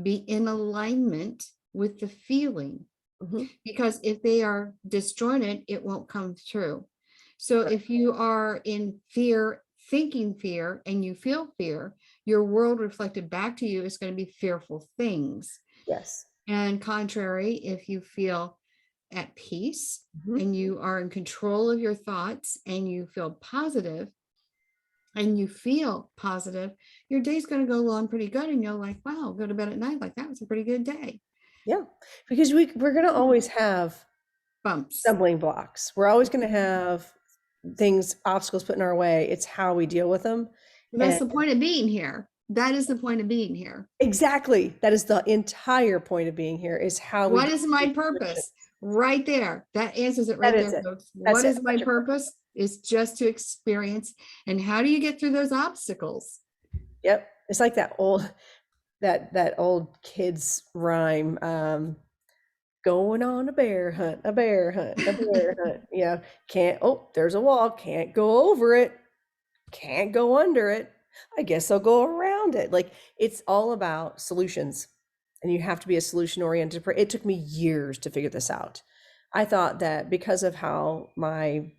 be in alignment with the feeling, Hmm. because if they are disjointed, it won't come through. So if you are in fear, thinking fear, and you feel fear, your world reflected back to you is going to be fearful things. Yes. And contrary, if you feel at peace Hmm. and you are in control of your thoughts and you feel positive and you feel positive, your day's going to go along pretty good. And you're like, wow, go to bed at night like that was a pretty good day. Yeah. Because we're going to always have Bumps. stumbling blocks. We're always going to have things, obstacles put in our way. It's how we deal with them. That's And the point of being here. That is the point of being here. exactly, that is the entire point of being here is how we What deal is with my these situations. purpose? Right there. That answers it That right is there, it. folks. That's What it. is my That's your purpose. purpose? Is just to experience. And how do you get through those obstacles? Yep. It's like that old kids rhyme. Going on a bear hunt, a bear hunt, a bear hunt. Yeah. Can't, oh, there's a wall. Can't go over it. Can't go under it. I guess I'll go around it. Like it's all about solutions. And you have to be a solution oriented. It took me years to figure this out. I thought that because of how my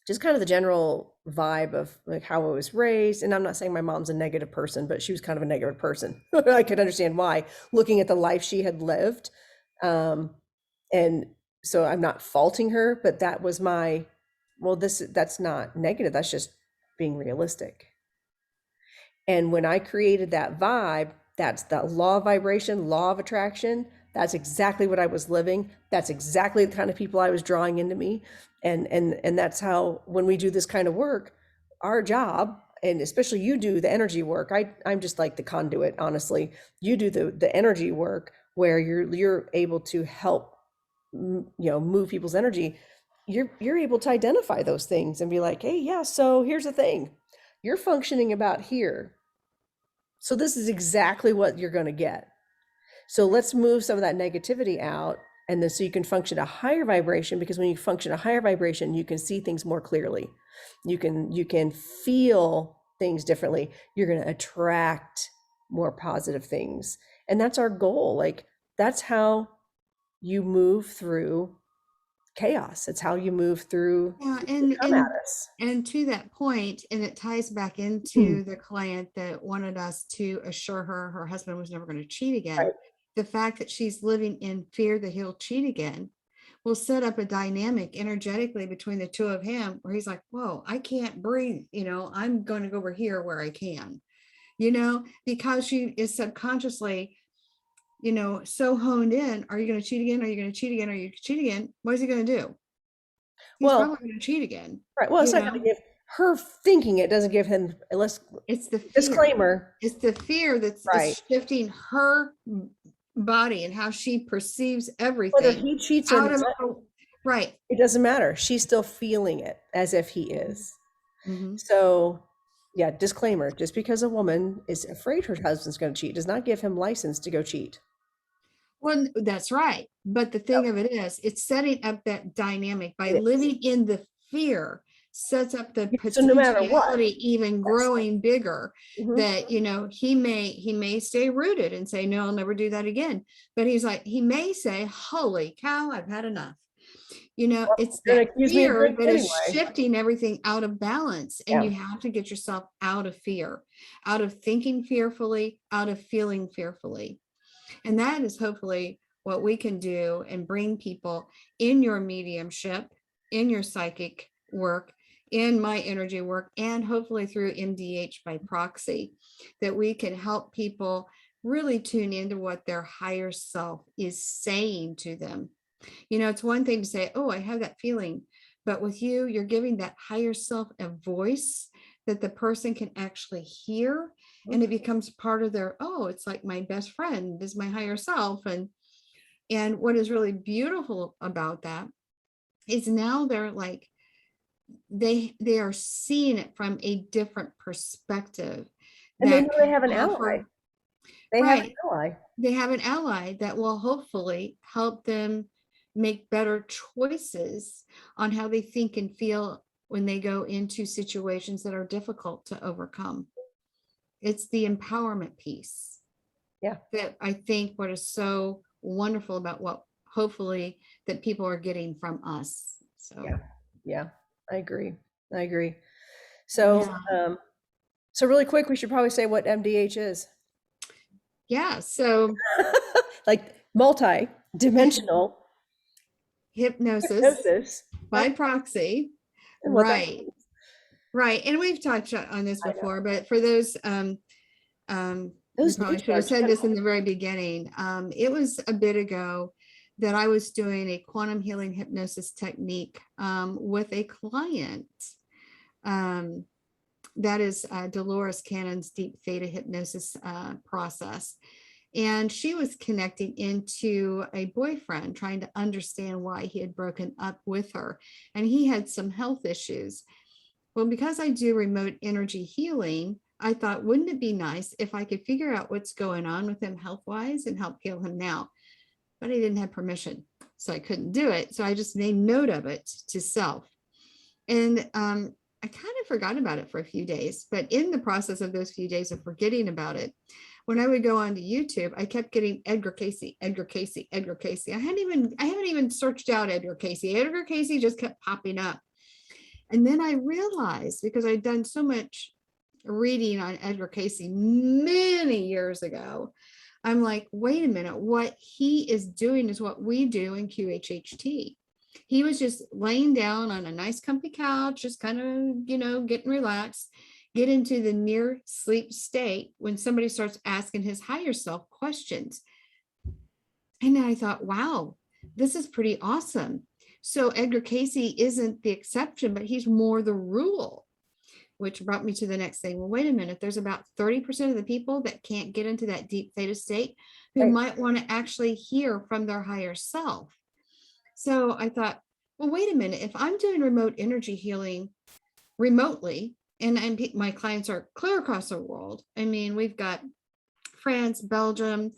just kind of the general vibe of like how I was raised, and I'm not saying my mom's a negative person, but she was kind of a negative person. I could understand why, looking at the life she had lived. Um, and so I'm not faulting her, but that was my, well, that's not negative. That's just being realistic. And when I created that vibe, that's the law of vibration, law of attraction. That's exactly what I was living. That's exactly the kind of people I was drawing into me. And that's how when we do this kind of work, our job, and especially you do the energy work. I'm just like the conduit, honestly. You do the energy work where you're able to help move people's energy, you're able to identify those things and be like, hey, yeah, so here's the thing. You're functioning about here. So this is exactly what you're going to get. So let's move some of that negativity out. And then so you can function a higher vibration, because when you function a higher vibration, you can see things more clearly. You can feel things differently. You're going to attract more positive things. And that's our goal. Like that's how you move through chaos. It's how you move through Yeah, things that come at us. and to that point, and it ties back Hmm. into the client that wanted us to assure her her husband was never going to cheat again. Right. The fact that she's living in fear that he'll cheat again will set up a dynamic energetically between the two of him where he's like, whoa, I can't breathe. I'm going to go over here where I can, because she is subconsciously, so honed in. Are you going to cheat again? Are you going to cheat again? Are you cheat again? What is he going to do? He's Well, probably going to cheat again. right. Well, it's not going to give her thinking, it doesn't give him, unless, It's the fear. disclaimer, It's the fear that's right. is shifting her body and how she perceives Whether everything he cheats or out of not, right. it doesn't matter. She's still feeling it as if he is. Mm-hmm. So, yeah, disclaimer, just because a woman is afraid her husband's going to cheat does not give him license to go cheat. Well, that's right. But the Yep, thing of it is, it's setting up that dynamic by it is. living in the fear sets up the So no matter what, potentiality even yes. growing bigger Mhm. that he may stay rooted and say, no, I'll never do that again. But he's like, he may say, holy cow, I've had enough. Well, It's you're that going to accuse me of fear drinking that is anyway. shifting everything out of balance. And Yeah. you have to get yourself out of fear, out of thinking fearfully, out of feeling fearfully. And that is hopefully what we can do and bring people in your mediumship, in your psychic work, in my energy work, and hopefully through MDH by proxy, that we can help people really tune into what their higher self is saying to them. It's one thing to say, oh, I have that feeling. But with you, you're giving that higher self a voice that the person can actually hear. And it becomes part of their, oh, it's like my best friend is my higher self. And what is really beautiful about that is now they're like, they are seeing it from a different perspective And they know that they can have an ally. offer, They have an right, ally. they have an ally that will hopefully help them make better choices on how they think and feel when they go into situations that are difficult to overcome. It's the empowerment piece Yeah. that I think what is so wonderful about what hopefully that people are getting from us. Yeah. So Yeah. I agree. I agree. So, yeah, so really quick, we should probably say what MDH is. yeah. So Like multi-dimensional hypnosis hypnosis. by proxy, And what that right? Right. And we've touched on this I know. before, but for those, we Those probably should have newstarts. said this in the very beginning. It was a bit ago that I was doing a quantum healing hypnosis technique with a client. Um, that is Dolores Cannon's deep theta hypnosis process. And she was connecting into a boyfriend, trying to understand why he had broken up with her. And he had some health issues. Well, because I do remote energy healing, I thought, wouldn't it be nice if I could figure out what's going on with him health wise and help heal him now? But I didn't have permission, so I couldn't do it. So I just made note of it to self. And I kind of forgot about it for a few days. But in the process of those few days of forgetting about it, when I would go onto YouTube, I kept getting Edgar Casey, Edgar Casey, Edgar Casey. I haven't even searched out Edgar Casey. Edgar Casey just kept popping up. And then I realized, because I'd done so much reading on Edgar Casey many years ago, I'm like, wait a minute, what he is doing is what we do in QHHT. He was just laying down on a nice comfy couch, just kind of, getting relaxed, get into the near sleep state when somebody starts asking his higher self questions. And then I thought, wow, this is pretty awesome. So Edgar Casey isn't the exception, but he's more the rule, which brought me to the next thing. Well, wait a minute. There's about 30% of the people that can't get into that deep theta state who Right. might want to actually hear from their higher self. So I thought, well, wait a minute. If I'm doing remote energy healing remotely, and my clients are clear across the world. I mean, we've got France, Belgium,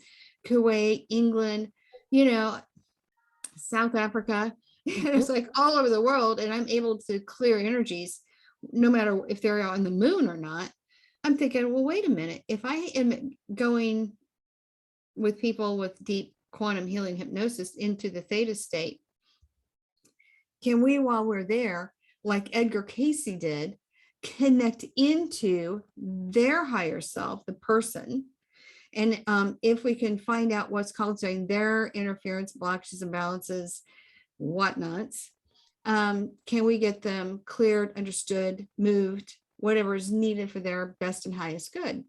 Kuwait, England, you know, South Africa. It's Mhm. like all over the world, and I'm able to clear energies no matter if they're on the moon or not. I'm thinking, well, wait a minute. If I am going with people with deep quantum healing hypnosis into the theta state, can we, while we're there, like Edgar Casey did, connect into their higher self, the person? And if we can find out what's causing their interference, blockages, imbalances, whatnots, can we get them cleared, understood, moved, whatever is needed for their best and highest good?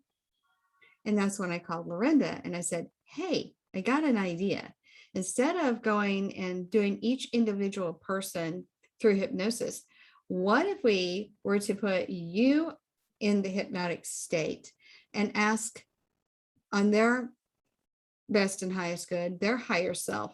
And that's when I called Lorinda and I said, hey, I got an idea. Instead of going and doing each individual person through hypnosis, what if we were to put you in the hypnotic state and ask on their best and highest good, their higher self,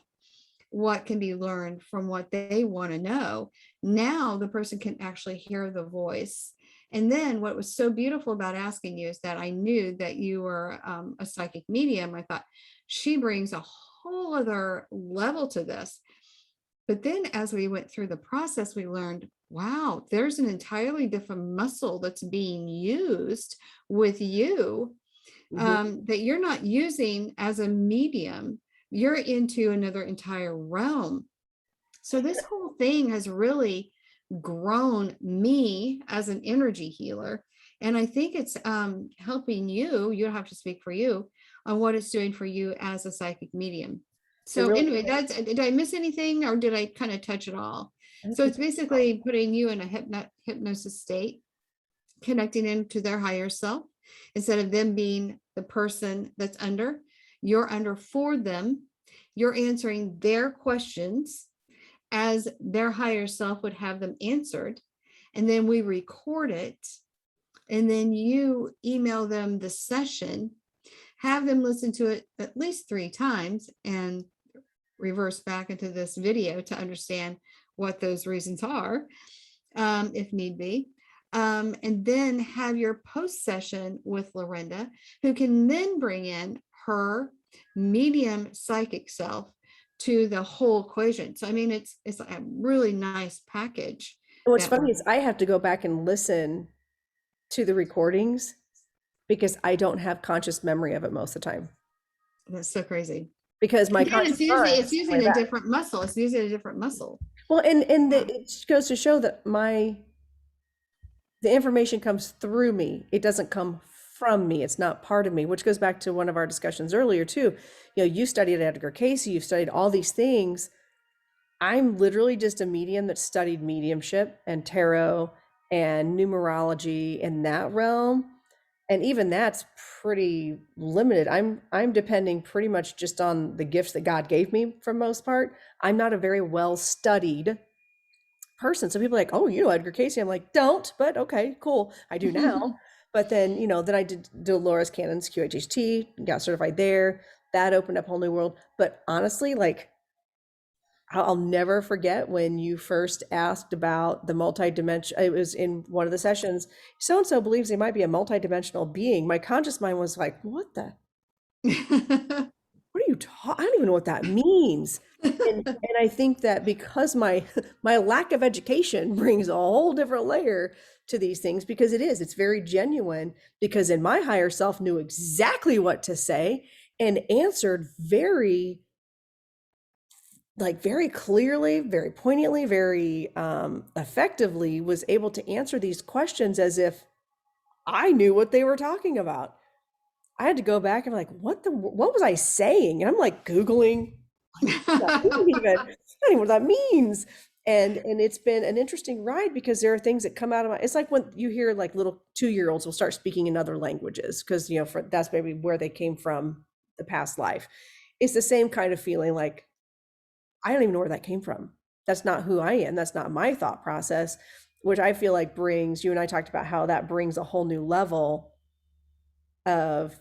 what can be learned from what they want to know? Now the person can actually hear the voice. And then what was so beautiful about asking you is that I knew that you were a psychic medium. I thought she brings a whole other level to this. But then as we went through the process, we learned, wow, there's an entirely different muscle that's being used with you, Mhm. that you're not using as a medium. You're into another entire realm. So this whole thing has really grown me as an energy healer. And I think it's helping you. You don't have to speak for you on what it's doing for you as a psychic medium. It So really, anyway, did I miss anything or did I kind of touch it all? I think So you it's basically putting you in a hypnosis state, connecting into their higher self instead of them being the person that's under. You're under for them. You're answering their questions as their higher self would have them answered. And then we record it. And then you email them the session, have them listen to it at least 3 times and reverse back into this video to understand what those reasons are, if need be. And then have your post session with Lorinda, who can then bring in her medium psychic self to the whole equation. So I mean, it's a really nice package and what's that we're. funny is I have to go back and listen to the recordings because I don't have conscious memory of it most of the time That's so crazy. because my Again, conscious it's using mind it's is way using a back. different muscle. It's using a different muscle. Well, and Yeah. it goes to show that the information comes through me. It doesn't come from me. It's not part of me, which goes back to one of our discussions earlier too. You know, you studied Edgar Casey, you've studied all these things. I'm literally just a medium that studied mediumship and tarot and numerology in that realm. And even that's pretty limited. I'm depending pretty much just on the gifts that God gave me for most part. I'm not a very well studied person. So people are like, oh, you know Edgar Casey. I'm like, don't, but okay, cool. I do now. But then, then I did Dolores Cannon's QHHT, got certified there. That opened up a whole new world. But honestly, like I'll never forget when you first asked about the multi-dimension. It was in one of the sessions. So and so believes they might be a multi-dimensional being. My conscious mind was like, "What the? What are you talking? I don't even know what that means." And I think that because my my lack of education brings a whole different layer to these things because it's very genuine because in my higher self knew exactly what to say and answered very very clearly, very poignantly, very effectively was able to answer these questions as if I knew what they were talking about. I had to go back and be like, what was I saying? And I'm like Googling, like, what does that mean even? I don't even know what that means. And it's been an interesting ride because there are things that come out of it's like when you hear like little 2-year-olds will start speaking in other languages because that's maybe where they came from the past life. It's the same kind of feeling like I don't even know where that came from. That's not who I am. That's not my thought process, which I feel like brings you and I talked about how that brings a whole new level of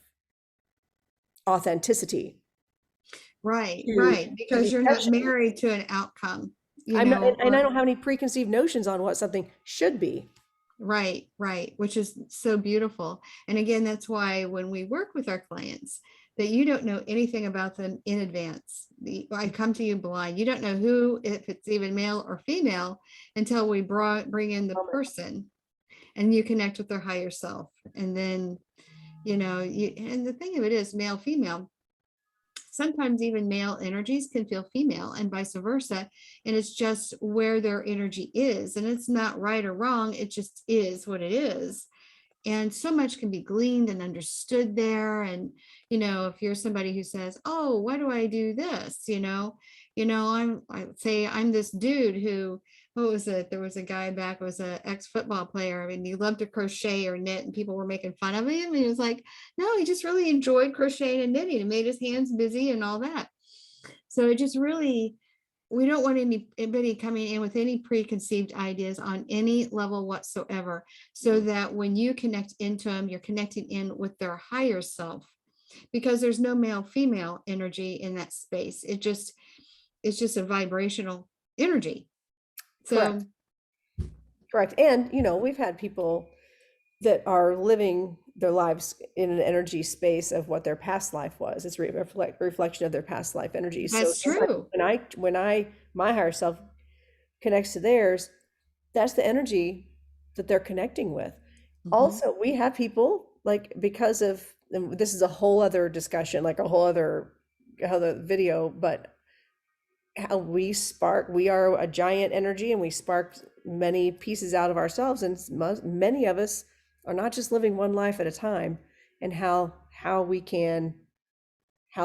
authenticity. Right, to right, to because be you're not catching. married to an outcome, I'm not, and I or don't have any preconceived notions on what something should be. right, right, which is so beautiful. And again, that's why when we work with our clients, that you don't know anything about them in advance. I come to you blind. You don't know who, if it's even male or female, until we bring in the person and you connect with their higher self. And then, and the thing of it is male, female, sometimes even male energies can feel female and vice versa. And it's just where their energy is. And it's not right or wrong. It just is what it is. And so much can be gleaned and understood there. And, if you're somebody who says, oh, why do I do this? I say I'm this dude who, what was it? There was a guy back, was an ex-football player. I mean, he loved to crochet or knit, and people were making fun of him. And he was like, no, he just really enjoyed crocheting and knitting and made his hands busy and all that. So it just really, we don't want anybody coming in with any preconceived ideas on any level whatsoever, so that when you connect into them, you're connecting in with their higher self, because there's no male female energy in that space. It's just a vibrational energy. Correct. So Correct. And, we've had people that are living their lives in an energy space of what their past life was. It's reflection of their past life energies. So that's sometimes true. my higher self connects to theirs, that's the energy that they're connecting with. Mhm. Also, we have people like, because of, and this is a whole other discussion, like a whole other video, but how we are a giant energy, and we spark many pieces out of ourselves, and many of us are not just living one life at a time, and how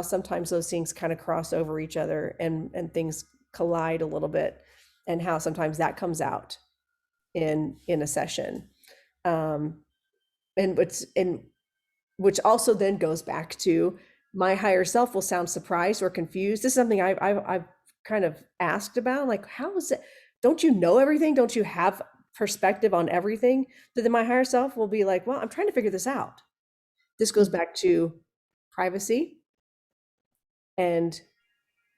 sometimes those things kind of cross over each other, and things collide a little bit, and how sometimes that comes out in a session, um and which also then goes back to my higher self will sound surprised or confused. This is something I've kind of asked about, like, how is it? Don't you know everything? Don't you have perspective on everything? But then my higher self will be like, well, I'm trying to figure this out. This goes back to privacy and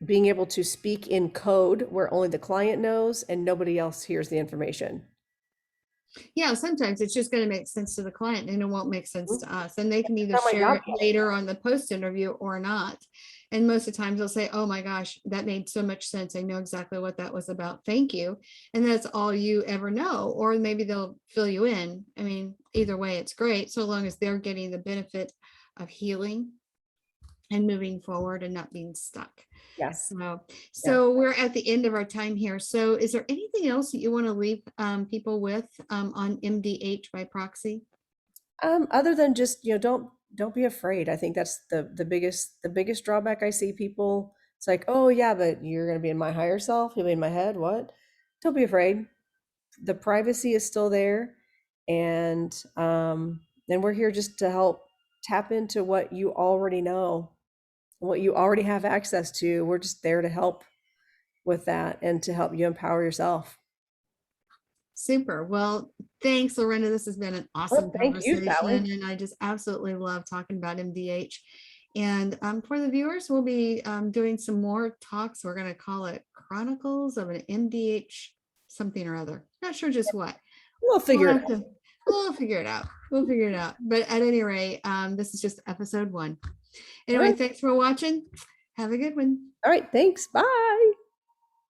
being able to speak in code where only the client knows and nobody else hears the information. Yeah, sometimes it's just going to make sense to the client and it won't make sense Mhm. to us. And they can It's either not my share job it yet. later on the post interview or not. And most of the times they'll say, oh my gosh, that made so much sense. I know exactly what that was about. Thank you. And that's all you ever know. Or maybe they'll fill you in. I mean, either way, it's great, so long as they're getting the benefit of healing and moving forward and not being stuck. Yeah, So, yeah. so we're at the end of our time here. So is there anything else that you want to leave people with on MDH by proxy? Other than just, don't be afraid. I think that's the biggest drawback I see people. It's like, oh yeah, but you're gonna be in my higher self, you'll be in my head. What? Don't be afraid. The privacy is still there, and we're here just to help tap into what you already know, what you already have access to. We're just there to help with that and to help you empower yourself. Super. Well, thanks, Lorena. This has been an awesome Well, thank you, conversation, Sally. and I just absolutely love talking about MDH. And for the viewers, we'll be doing some more talks. We're going to call it Chronicles of an MDH something or other. Not sure just what. We'll We'll figure it have out. to, we'll figure it out. We'll figure it out. But at any rate, this is just episode 1. All Anyway, right. thanks for watching. Have a good one. All right. Thanks. Bye.